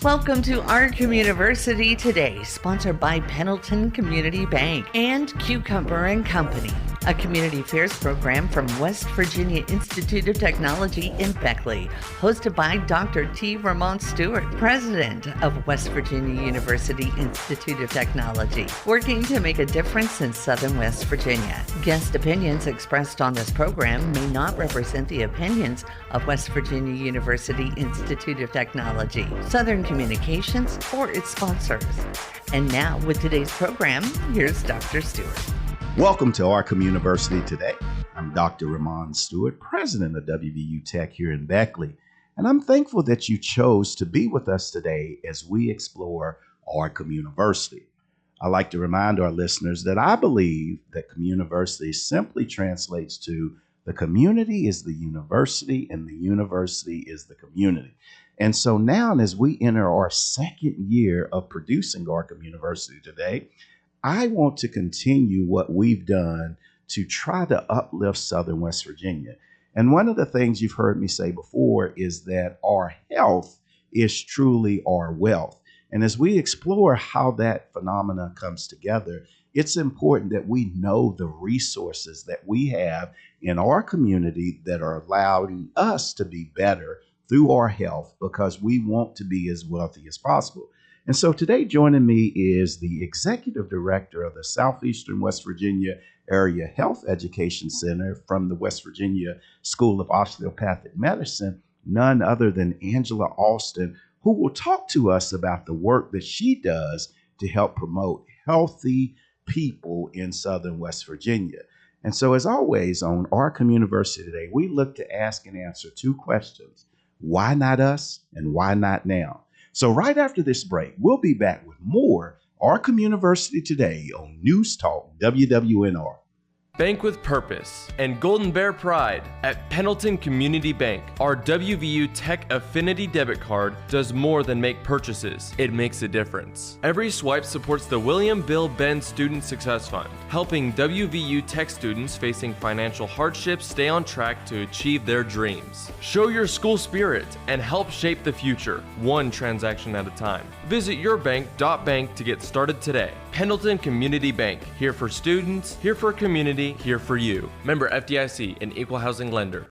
Welcome to Our Communiversity Today, sponsored by Pendleton Community Bank and Cucumber and Company, a community affairs program from West Virginia Institute of Technology in Beckley, hosted by Dr. T. Ramon Stuart, president of West Virginia University Institute of Technology, working to make a difference in Southern West Virginia. Guest opinions expressed on this program may not represent the opinions of West Virginia University Institute of Technology, Southern Communications, or its sponsors. And now, with today's program, here's Dr. Stewart. Welcome to Our Communiversity Today. I'm Dr. Ramon Stuart, president of WVU Tech here in Beckley, and I'm thankful that you chose to be with us today as we explore Our Communiversity. I'd like to remind our listeners that I believe that Communiversity simply translates to the community is the university and the university is the community. And so now, as we enter our second year of producing Our Communiversity Today, I want to continue what we've done to try to uplift Southern West Virginia. And one of the things you've heard me say before is that our health is truly our wealth. And as we explore how that phenomenon comes together, it's important that we know the resources that we have in our community that are allowing us to be better through our health, because we want to be as wealthy as possible. And so today joining me is the executive director of the Southeastern West Virginia Area Health Education Center from the West Virginia School of Osteopathic Medicine, none other than Angela Alston, who will talk to us about the work that she does to help promote healthy people in Southern West Virginia. And so, as always, on Our Communiversity Today, we look to ask and answer two questions. Why not us, and why not now? So right after this break, we'll be back with more Our Communiversity Today on News Talk WWNR. Bank with purpose and Golden Bear pride. At Pendleton Community Bank, our WVU Tech Affinity debit card does more than make purchases. It makes a difference. Every swipe supports the William Bill Benn Student Success Fund, helping WVU Tech students facing financial hardships stay on track to achieve their dreams. Show your school spirit and help shape the future, one transaction at a time. Visit yourbank.bank to get started today. Pendleton Community Bank, here for students, here for community, here for you. Member FDIC, an equal housing lender.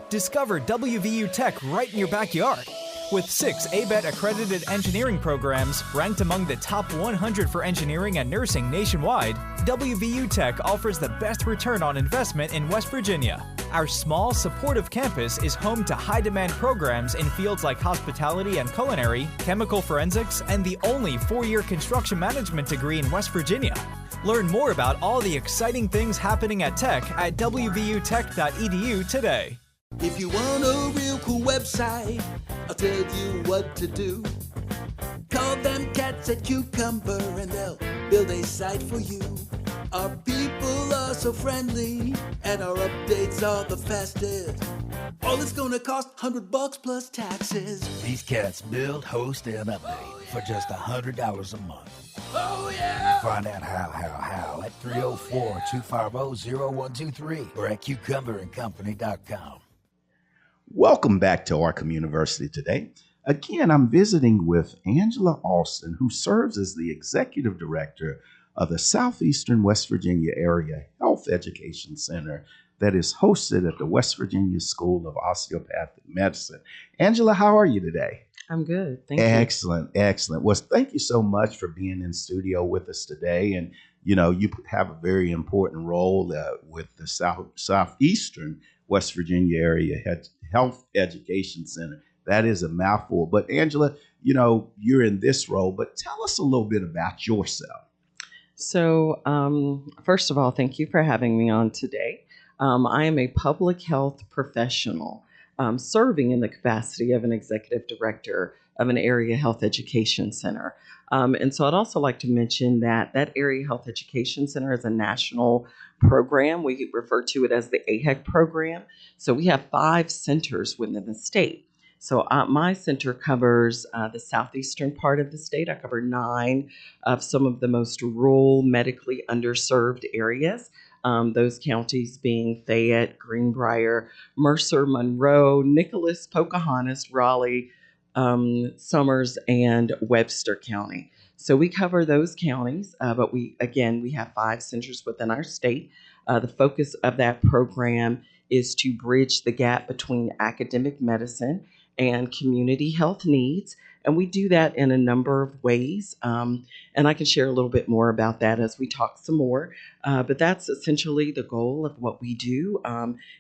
Discover WVU Tech right in your backyard. With 6 ABET accredited engineering programs ranked among the top 100 for engineering and nursing nationwide, WVU Tech offers the best return on investment in West Virginia. Our small, supportive campus is home to high-demand programs in fields like hospitality and culinary, chemical forensics, and the only 4-year construction management degree in West Virginia. Learn more about all the exciting things happening at Tech at wvutech.edu today. If you want a real cool website, I'll tell you what to do. Call them cats at Cucumber and they'll build a site for you. Our people are so friendly and our updates are the fastest. All it's gonna cost $100 plus taxes. These cats build, host, and update for just $100 a month. Oh yeah! Find out how at 304-250-0123 or at cucumberandcompany.com. Welcome back to Our Communiversity Today. Again, I'm visiting with Angela Alston, who serves as the executive director of the Southeastern West Virginia Area Health Education Center that is hosted at the West Virginia School of Osteopathic Medicine. Angela, how are you today? I'm good. Thank you. Excellent. Well, thank you so much for being in studio with us today. And, you know, you have a very important role with the Southeastern West Virginia Area Health Education Center. That is a mouthful. But Angela, you know, you're in this role, but tell us a little bit about yourself. So, first of all, thank you for having me on today. I am a public health professional serving in the capacity of an executive director of an area health education center. And so I'd also like to mention that that area health education center is a national program. We refer to it as the AHEC program. So we have 5 centers within the state. So my center covers the southeastern part of the state. I cover 9 of some of the most rural, medically underserved areas. Those counties being Fayette, Greenbrier, Mercer, Monroe, Nicholas, Pocahontas, Raleigh, Summers, and Webster County. So we cover those counties, but we have 5 centers within our state. The focus of that program is to bridge the gap between academic medicine and community health needs. And we do that in a number of ways. And I can share a little bit more about that as we talk some more. But that's essentially the goal of what we do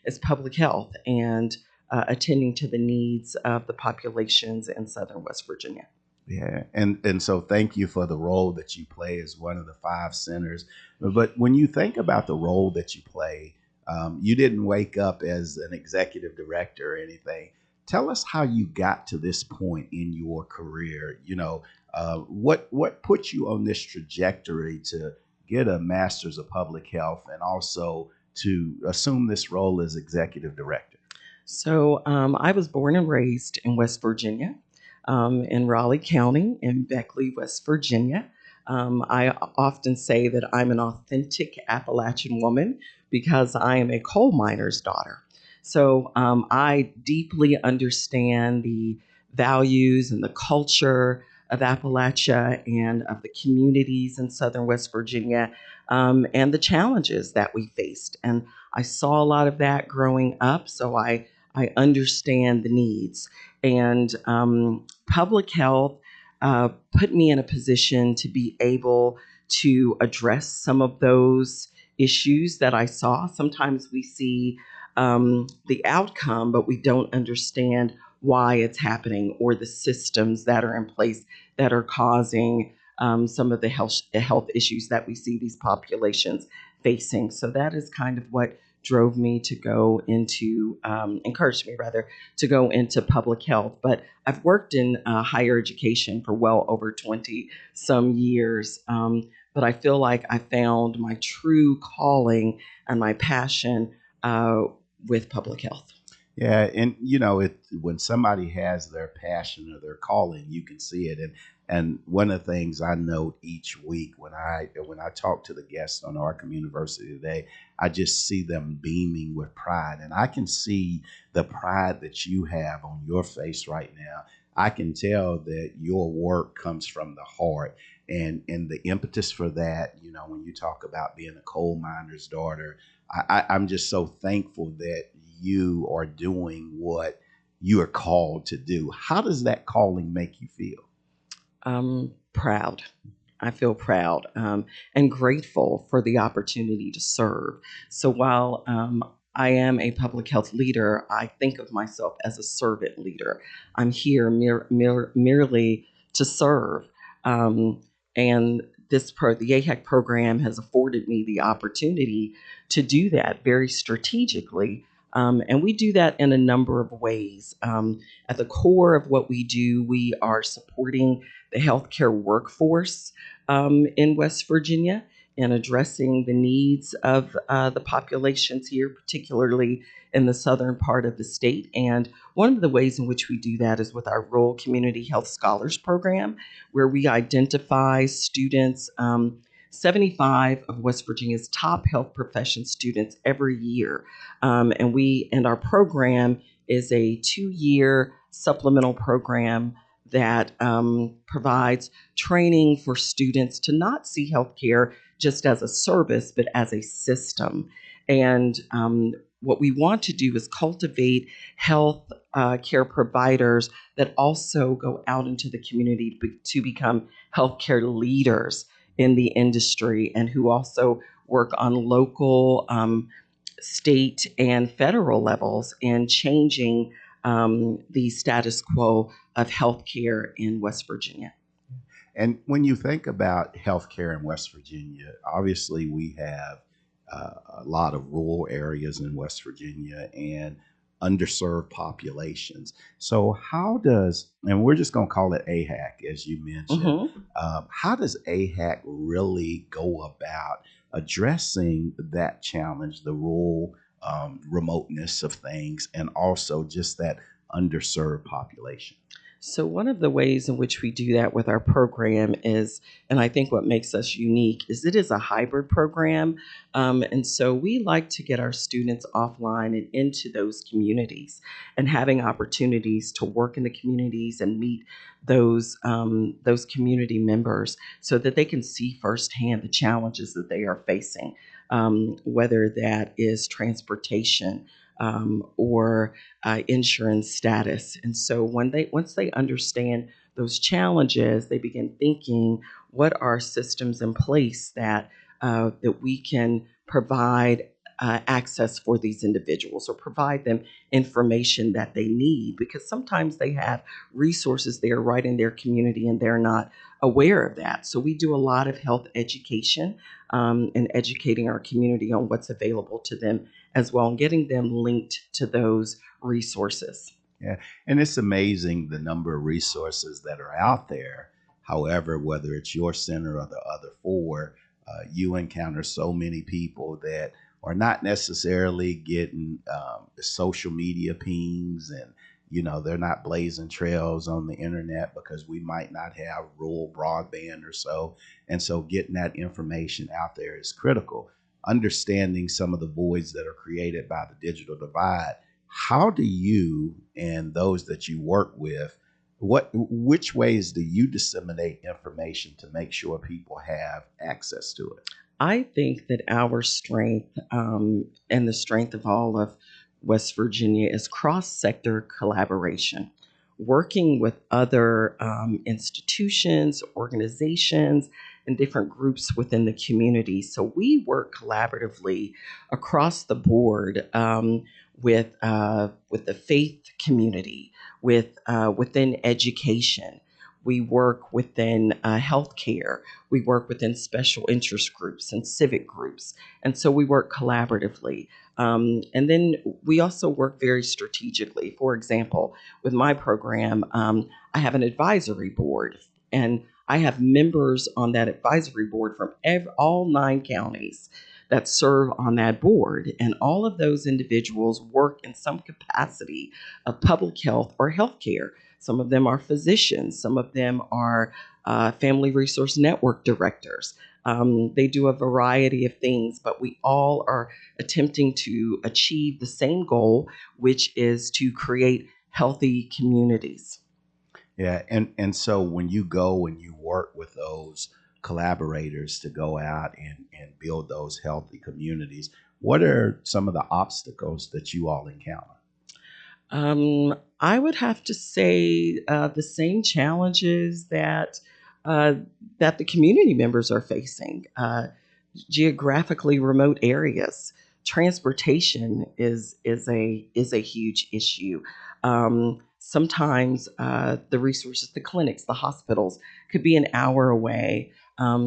is public health and attending to the needs of the populations in Southern West Virginia. Yeah, and so thank you for the role that you play as one of the 5 centers. But when you think about the role that you play, you didn't wake up as an executive director or anything. Tell us how you got to this point in your career. What put you on this trajectory to get a master's of public health and also to assume this role as executive director? So I was born and raised in West Virginia, in Raleigh County, in Beckley, West Virginia. I often say that I'm an authentic Appalachian woman because I am a coal miner's daughter. So I deeply understand the values and the culture of Appalachia and of the communities in Southern West Virginia, and the challenges that we faced. And I saw a lot of that growing up, so I understand the needs. And public health put me in a position to be able to address some of those issues that I saw. Sometimes we see the outcome, but we don't understand why it's happening or the systems that are in place that are causing some of the health issues that we see these populations facing. So that is kind of what drove me to go into, encouraged me rather, to go into public health. But I've worked in higher education for well over 20 some years. But I feel like I found my true calling and my passion with public health. Yeah, and when somebody has their passion or their calling, you can see it. And one of the things I note each week when I talk to the guests on Our Communiversity Today, I just see them beaming with pride, and I can see the pride that you have on your face right now. I can tell that your work comes from the heart, and the impetus for that. When you talk about being a coal miner's daughter, I'm just so thankful that you are doing what you are called to do. How does that calling make you feel? Proud. I feel proud and grateful for the opportunity to serve. So while I am a public health leader, I think of myself as a servant leader. I'm here merely to serve. And the AHEC program has afforded me the opportunity to do that very strategically. And we do that in a number of ways. At the core of what we do, we are supporting the healthcare workforce in West Virginia and addressing the needs of the populations here, particularly in the southern part of the state. And one of the ways in which we do that is with our Rural Community Health Scholars Program, where we identify students, 75 of West Virginia's top health profession students every year. And our program is a 2-year supplemental program that provides training for students to not see healthcare just as a service, but as a system. And what we want to do is cultivate health care providers that also go out into the community to become healthcare leaders in the industry and who also work on local, state, and federal levels in changing the status quo of healthcare in West Virginia. And when you think about healthcare in West Virginia, obviously we have a lot of rural areas in West Virginia and underserved populations. So how does, and we're just going to call it AHEC, as you mentioned, how does AHEC really go about addressing that challenge, the rural remoteness of things, and also just that underserved population? So, one of the ways in which we do that with our program is, and I think what makes us unique, is it is a hybrid program. And so we like to get our students offline and into those communities and having opportunities to work in the communities and meet those community members so that they can see firsthand the challenges that they are facing, whether that is transportation, or insurance status. And so once they understand those challenges, they begin thinking, what are systems in place that we can provide access for these individuals or provide them information that they need, because sometimes they have resources there right in their community and they're not aware of that. So we do a lot of health education and educating our community on what's available to them as well, and getting them linked to those resources. Yeah, and it's amazing the number of resources that are out there. However, whether it's your center or the other four, you encounter so many people that are not necessarily getting the social media pings, and they're not blazing trails on the internet because we might not have rural broadband or so. And so getting that information out there is critical. Understanding some of the voids that are created by the digital divide. How do you and those that you work with, which ways do you disseminate information to make sure people have access to it? I think that our strength and the strength of all of West Virginia is cross-sector collaboration, working with other institutions, organizations, and different groups within the community. So we work collaboratively across the board with the faith community, within education. We work within healthcare. We work within special interest groups and civic groups. And so we work collaboratively. And then we also work very strategically. For example, with my program, I have an advisory board, and I have members on that advisory board from all 9 counties that serve on that board. And all of those individuals work in some capacity of public health or healthcare. Some of them are physicians. Some of them are family resource network directors. They do a variety of things, but we all are attempting to achieve the same goal, which is to create healthy communities. Yeah, and so when you go and you work with those collaborators to go out and build those healthy communities, what are some of the obstacles that you all encounter? I would have to say the same challenges that the community members are facing. Geographically remote areas, transportation is a huge issue. Sometimes the resources, the clinics, the hospitals could be an hour away.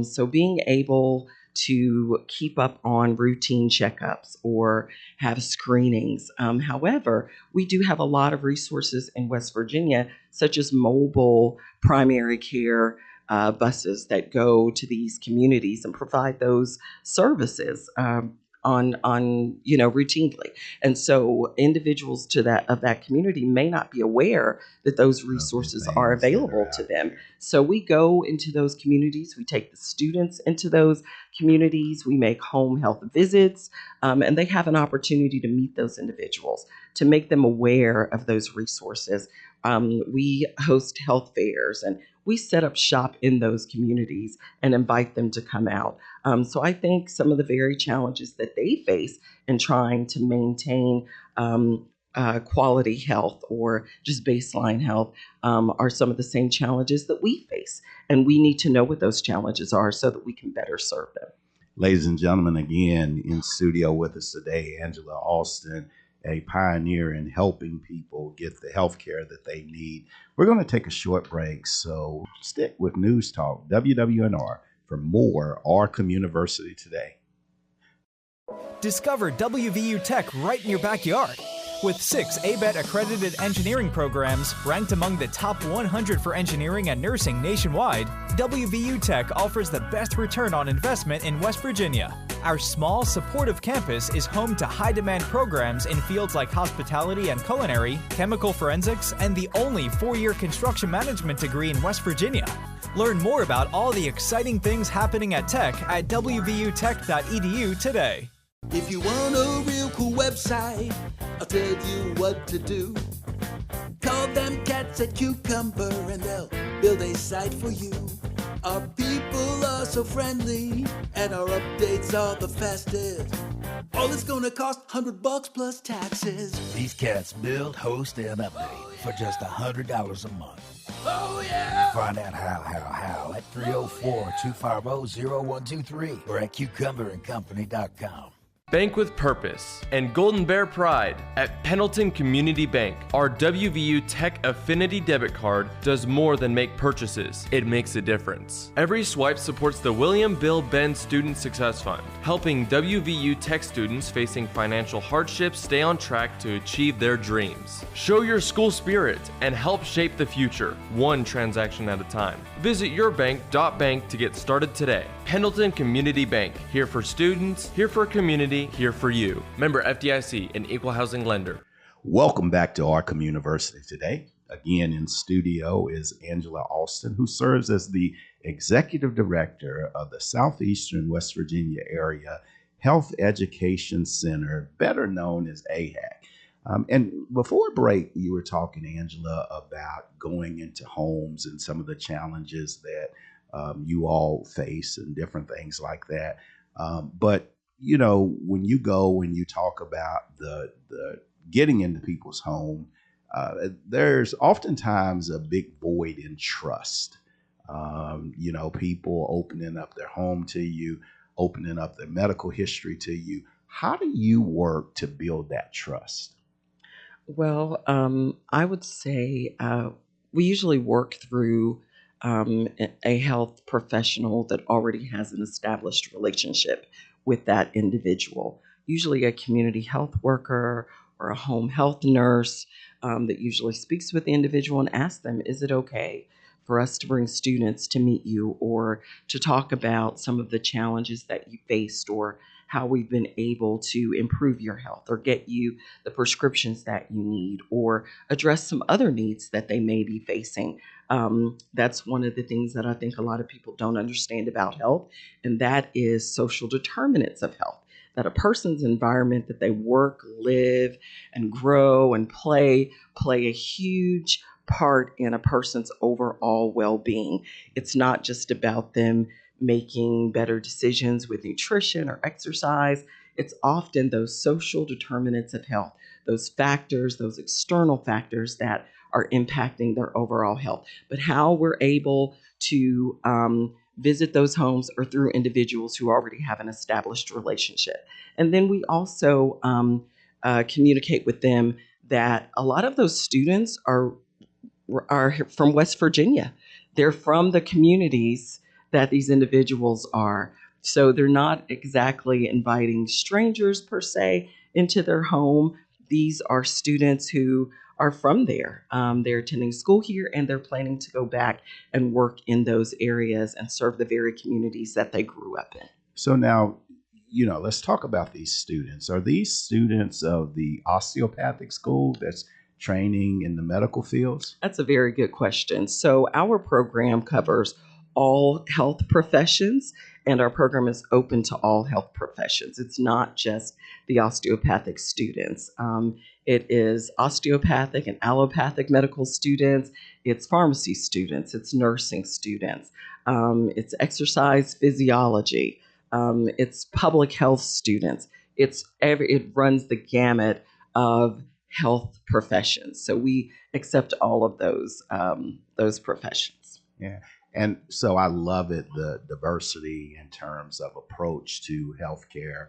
So being able to keep up on routine checkups or have screenings. However, we do have a lot of resources in West Virginia, such as mobile primary care buses that go to these communities and provide those services routinely. And so individuals of that community may not be aware that those resources are available to them. So we go into those communities, we take the students into those communities, we make home health visits, and they have an opportunity to meet those individuals, to make them aware of those resources. We host health fairs, and we set up shop in those communities and invite them to come out. So I think some of the very challenges that they face in trying to maintain quality health or just baseline health are some of the same challenges that we face. And we need to know what those challenges are so that we can better serve them. Ladies and gentlemen, again, in studio with us today, Angela Alston, a pioneer in helping people get the health care that they need. We're going to take a short break, so stick with News Talk, WWNR, for more Our Communiversity Today. Discover WVU Tech right in your backyard. With 6 ABET accredited engineering programs ranked among the top 100 for engineering and nursing nationwide, WVU Tech offers the best return on investment in West Virginia. Our small, supportive campus is home to high-demand programs in fields like hospitality and culinary, chemical forensics, and the only 4-year construction management degree in West Virginia. Learn more about all the exciting things happening at Tech at wvutech.edu today. If you want a real cool website, I'll tell you what to do. Call them cats at Cucumber and they'll build a site for you. Our people are so friendly and our updates are the fastest. All it's gonna cost $100 plus taxes. These cats build, host, and update for just $100 a month. Oh yeah! Find out how at 304-250-0123 or at cucumberandcompany.com. Bank with purpose and Golden Bear pride. At Pendleton Community Bank, our WVU Tech Affinity debit card does more than make purchases. It makes a difference. Every swipe supports the William Bill Benn Student Success Fund, helping WVU Tech students facing financial hardships stay on track to achieve their dreams. Show your school spirit and help shape the future, one transaction at a time. Visit yourbank.bank to get started today. Pendleton Community Bank, here for students, here for community, here for you. Member FDIC, an equal housing lender. Welcome back to Our Communiversity Today. Again, in studio is Angela Alston, who serves as the Executive Director of the Southeastern West Virginia Area Health Education Center, better known as AHEC. And before break, you were talking, Angela, about going into homes and some of the challenges that you all face and different things like that. But you know, when you go and you talk about the getting into people's home, there's oftentimes a big void in trust. You know, people opening up their home to you, opening up their medical history to you. How do you work to build that trust? Well, I would say we usually work through a health professional that already has an established relationship with that individual, usually a community health worker or a home health nurse that usually speaks with the individual and asks them, is it okay for us to bring students to meet you or to talk about some of the challenges that you faced or how we've been able to improve your health or get you the prescriptions that you need or address some other needs that they may be facing. That's one of the things that I think a lot of people don't understand about health, and that is social determinants of health. That a person's environment that they work, live, and grow and play a huge part in a person's overall well-being. It's not just about them making better decisions with nutrition or exercise. It's often those social determinants of health, those factors, those external factors that are impacting their overall health. But how we're able to visit those homes or through individuals who already have an established relationship. And then we also communicate with them that a lot of those students are from West Virginia. They're from the communities that these individuals are. So they're not exactly inviting strangers per se into their home. These are students who are from there. They're attending school here and they're planning to go back and work in those areas and serve the very communities that they grew up in. So now, you know, let's talk about these students. Are these students of the osteopathic school that's training in the medical fields? That's a very good question. So our program covers all health professions, and our program is open to all health professions. It's not just the osteopathic students. It is osteopathic and allopathic medical students. It's pharmacy students. It's nursing students. It's exercise physiology. It's public health students. It runs the gamut of health professions. So we accept all of those professions. Yeah. And so I love it, the diversity in terms of approach to healthcare,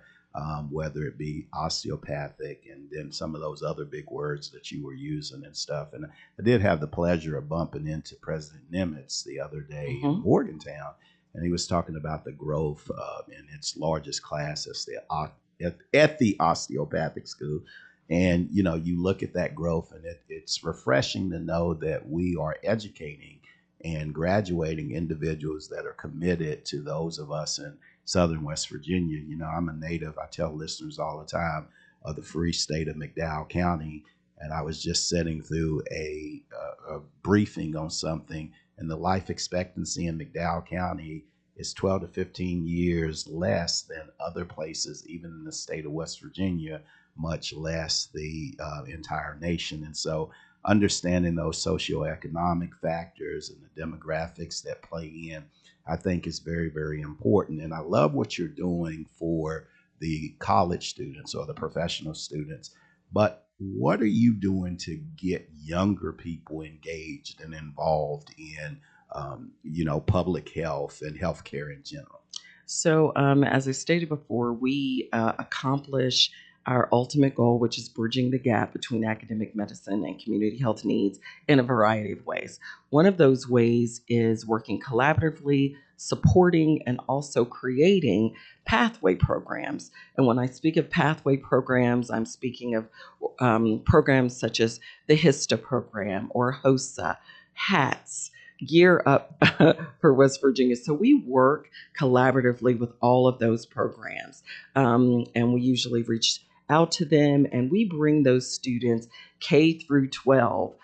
whether it be osteopathic and then some of those other big words that you were using and stuff. And I did have the pleasure of bumping into President Nimitz the other day in Morgantown, and he was talking about the growth in its largest class at the osteopathic school. And, you know, you look at that growth and it's refreshing to know that we are educating and graduating individuals that are committed to those of us Southern West Virginia. You know, I'm a native, I tell listeners all the time, of the free state of McDowell County. And I was just sitting through a briefing on something, and the life expectancy in McDowell County is 12 to 15 years less than other places, even in the state of West Virginia, much less the entire nation. And so understanding those socioeconomic factors and the demographics that play in, I think is very, very important. And I love what you're doing for the college students or the professional students. But what are you doing to get younger people engaged and involved in, public health and healthcare in general? So, as I stated before, we accomplish our ultimate goal, which is bridging the gap between academic medicine and community health needs in a variety of ways. One of those ways is working collaboratively, supporting, and also creating pathway programs. And when I speak of pathway programs, I'm speaking of programs such as the HISTA program or HOSA, HATS, Gear Up for West Virginia. So we work collaboratively with all of those programs, and we usually reach out to them, and we bring those students K through 12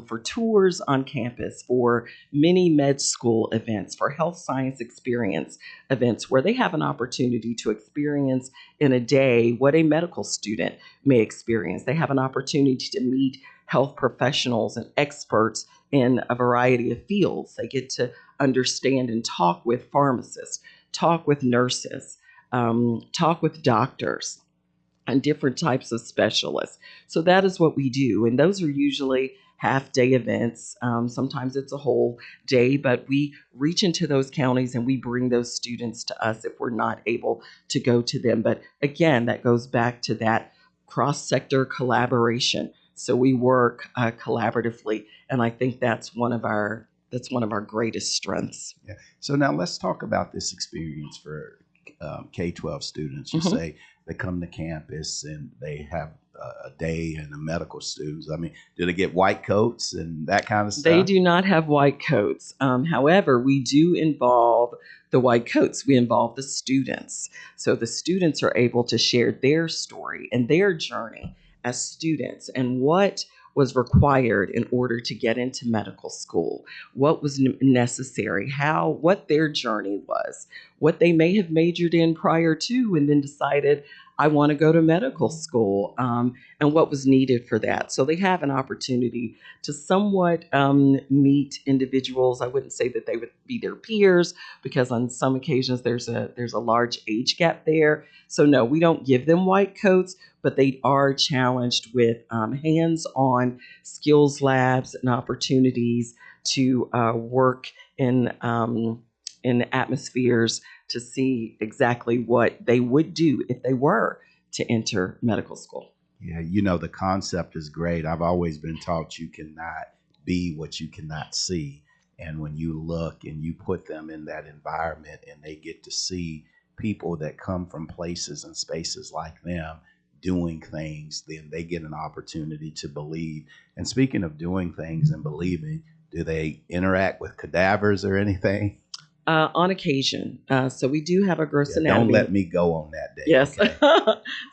for tours on campus, for mini med school events, for health science experience events, where they have an opportunity to experience in a day what a medical student may experience. They have an opportunity to meet health professionals and experts in a variety of fields. They get to understand and talk with pharmacists, talk with nurses, talk with doctors, and different types of specialists. So that is what we do. And those are usually half-day events. Sometimes it's a whole day, but we reach into those counties and we bring those students to us if we're not able to go to them. But again, that goes back to that cross-sector collaboration. So we work collaboratively, and I think that's one of our greatest strengths. Yeah. So now let's talk about this experience for K-12 students. You say they come to campus and they have a day, and the medical students, I mean, do they get white coats and that kind of stuff? They do not have white coats. However, we do involve the white coats. We involve the students. So the students are able to share their story and their journey as students and what was required in order to get into medical school, what was necessary, what their journey was, what they may have majored in prior to and then decided, I want to go to medical school, and what was needed for that. So they have an opportunity to somewhat meet individuals. I wouldn't say that they would be their peers, because on some occasions there's a large age gap there. So no, we don't give them white coats, but they are challenged with hands-on skills labs and opportunities to work in atmospheres to see exactly what they would do if they were to enter medical school. Yeah, the concept is great. I've always been taught you cannot be what you cannot see. And when you look and you put them in that environment and they get to see people that come from places and spaces like them doing things, then they get an opportunity to believe. And speaking of doing things and believing, do they interact with cadavers or anything? On occasion. So we do have a gross anatomy. Don't let me go on that day. Yes. Okay?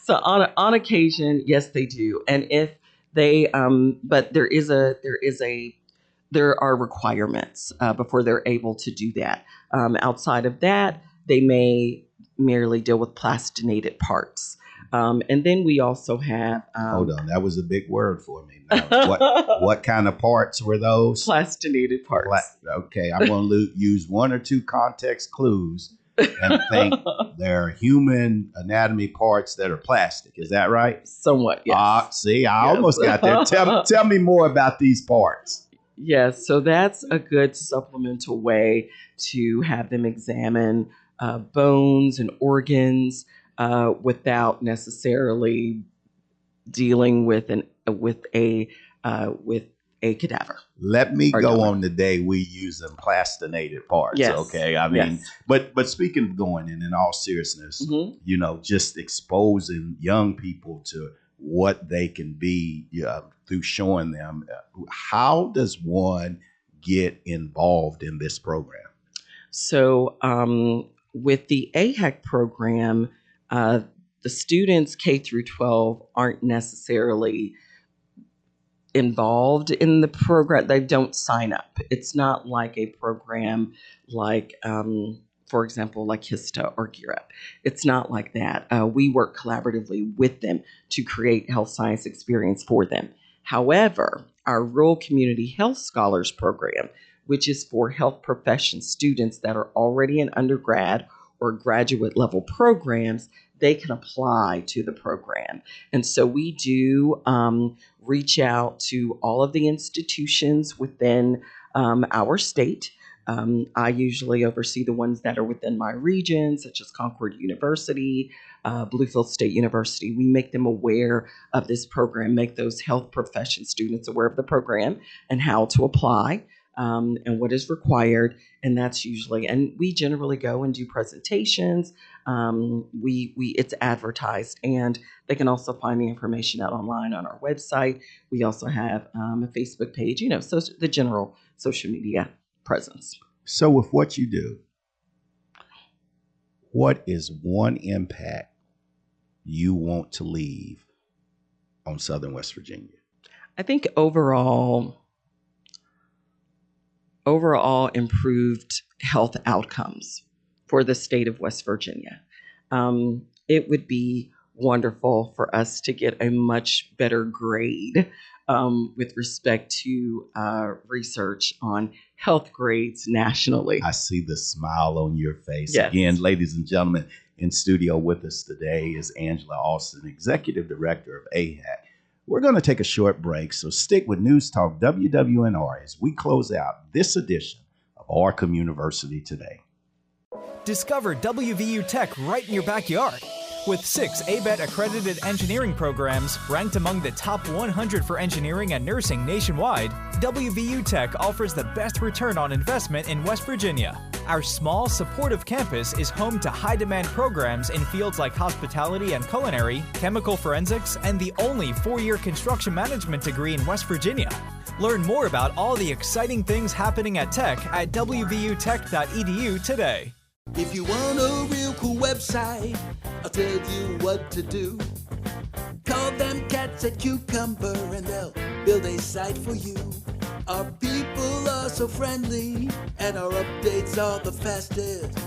So on occasion, yes, they do. And if they, but there are requirements before they're able to do that. Outside of that, they may merely deal with plastinated parts. And then we also have... Hold on, that was a big word for me. Now, what kind of parts were those? Plastinated parts. Okay, I'm going to use one or two context clues and think there are human anatomy parts that are plastic. Is that right? Somewhat, yes. See, I almost got there. Tell me more about these parts. Yes, so that's a good supplemental way to have them examine bones and organs without necessarily dealing with a cadaver. Let me go on the day we use them plastinated parts. Yes. Okay. I mean, but speaking of going in all seriousness, just exposing young people to what they can be through showing them. How does one get involved in this program? So with the AHEC program, the students K through 12 aren't necessarily involved in the program. They don't sign up. It's not like a program like, for example, like HISTA or Gear Up. It's not like that. We work collaboratively with them to create health science experience for them. However, our Rural Community Health Scholars Program, which is for health profession students that are already in undergrad or graduate level programs, they can apply to the program. And so we do reach out to all of the institutions within our state. I usually oversee the ones that are within my region, such as Concord University, Bluefield State University. We make them aware of this program, make those health profession students aware of the program and how to apply. And what is required, and that's usually, and we generally go and do presentations. It's advertised, and they can also find the information out online on our website. We also have a Facebook page, so the general social media presence. So with what you do, what is one impact you want to leave on Southern West Virginia? I think overall improved health outcomes for the state of West Virginia. It would be wonderful for us to get a much better grade with respect to research on health grades nationally. I see the smile on your face. Yes. Again, ladies and gentlemen, in studio with us today is Angela Alston, Executive Director of AHEC. We're going to take a short break, so stick with News Talk WWNR as we close out this edition of Our Communiversity Today. Discover WVU Tech right in your backyard. With 6 ABET accredited engineering programs ranked among the top 100 for engineering and nursing nationwide, WVU Tech offers the best return on investment in West Virginia. Our small, supportive campus is home to high-demand programs in fields like hospitality and culinary, chemical forensics, and the only 4-year construction management degree in West Virginia. Learn more about all the exciting things happening at Tech at wvutech.edu today. If you want a real cool website, I'll tell you what to do. Call them cats at Cucumber and they'll build a site for you. Our people are so friendly and our updates are the fastest.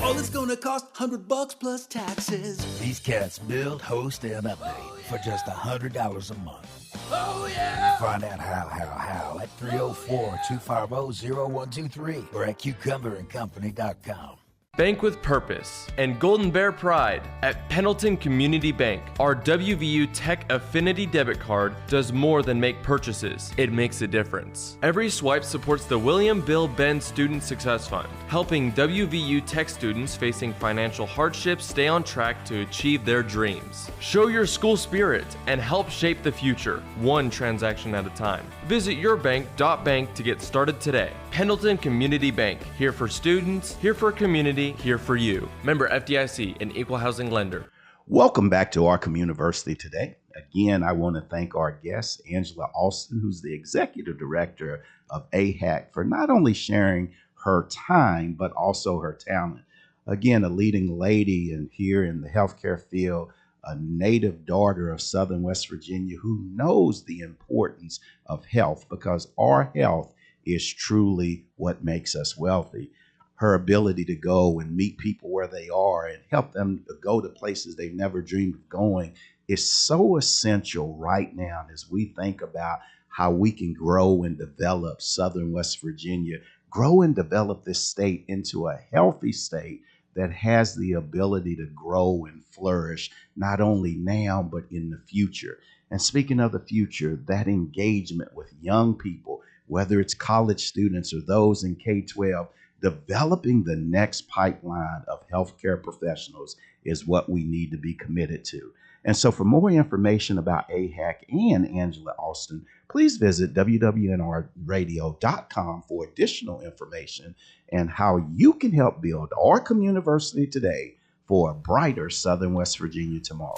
All it's gonna cost $100 plus taxes. These cats build, host, and update for just $100 a month. Oh yeah! Find out how at 304-250-0123 or at cucumberandcompany.com. Bank with purpose and Golden Bear pride. At Pendleton Community Bank, our WVU Tech Affinity debit card does more than make purchases. It makes a difference. Every swipe supports the William Bill Benn Student Success Fund, helping WVU Tech students facing financial hardships stay on track to achieve their dreams. Show your school spirit and help shape the future, one transaction at a time. Visit yourbank.bank to get started today. Pendleton Community Bank, here for students, here for community, here for you. Member FDIC, an equal housing lender. Welcome back to Our Communiversity Today. Again, I want to thank our guest, Angela Alston, who's the Executive Director of AHEC, for not only sharing her time, but also her talent. Again, a leading lady here in the healthcare field, a native daughter of Southern West Virginia who knows the importance of health, because our health is truly what makes us wealthy. Her ability to go and meet people where they are and help them to go to places they've never dreamed of going is so essential right now as we think about how we can grow and develop Southern West Virginia, grow and develop this state into a healthy state that has the ability to grow and flourish, not only now, but in the future. And speaking of the future, that engagement with young people, whether it's college students or those in K-12, developing the next pipeline of healthcare professionals is what we need to be committed to. And so for more information about AHEC and Angela Alston, please visit wwnrradio.com for additional information and how you can help build our communiversity today for a brighter Southern West Virginia tomorrow.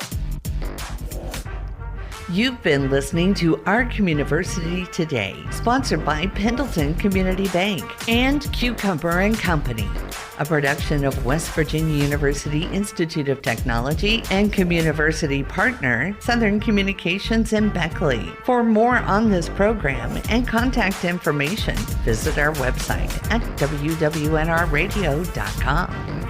You've been listening to Our Communiversity Today, sponsored by Pendleton Community Bank and Cucumber and Company, a production of West Virginia University Institute of Technology and Communiversity partner, Southern Communications in Beckley. For more on this program and contact information, visit our website at wwnrradio.com.